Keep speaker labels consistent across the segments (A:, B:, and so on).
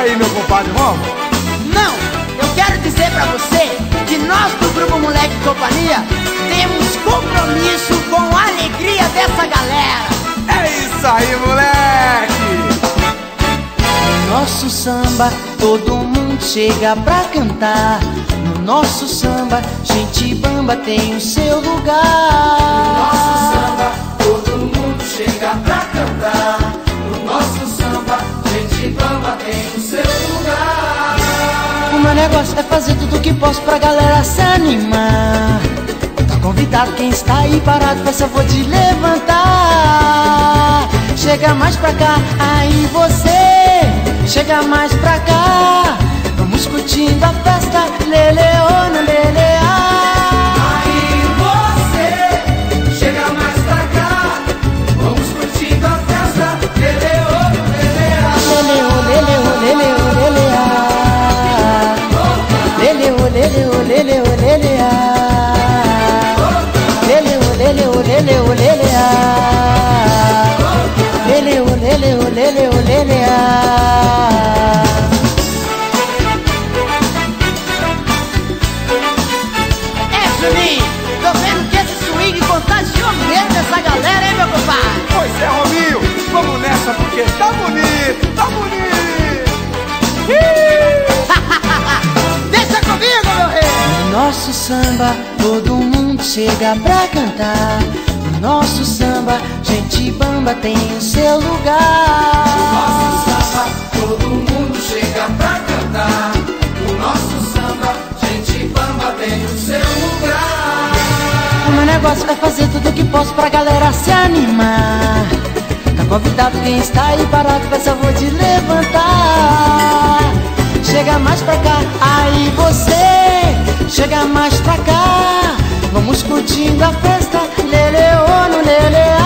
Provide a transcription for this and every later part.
A: aí, meu compadre, vamos?
B: Não, eu quero dizer pra você que nós do Grupo Moleque e Companhia temos compromisso com a alegria dessa galera.
A: É isso aí, moleque!
B: No nosso samba todo mundo chega pra cantar. No nosso samba gente bamba tem o seu lugar.
C: No nosso samba todo mundo chega pra cantar. No nosso samba gente bamba tem o seu lugar.
B: O meu negócio é fazer tudo que posso pra galera se animar. Tá convidado quem está aí parado, faz favor de levantar. Chega mais pra cá, aí você chega mais pra cá. Vamos curtindo a festa, leleô no leleá.
C: Aí você chega mais pra cá. Vamos curtindo a festa, leleô no leleá.
B: Leleô, leleô, leleô, leleá. Leleô, leleô, leleô, leleá. Leleô, leleô, leleô, leleá. Leleô, leleô, leleô, leleá. Tô vendo que esse swing contagiou mesmo essa galera, hein, meu compadre?
A: Pois é, Rominho, vamos nessa porque tá bonito, tá bonito!
B: Deixa comigo, meu rei! No nosso samba todo mundo chega pra cantar. No nosso samba gente bamba tem o seu lugar.
C: No nosso samba todo mundo chega pra cantar. No nosso samba gente bamba tem o seu lugar.
B: O meu negócio é fazer tudo que posso pra galera se animar. Tá convidado quem está aí parado, faz favor de levantar. Chega mais pra cá, aí você chega mais pra cá. Vamos curtindo a festa, leleô no leleá.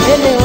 B: Leleô,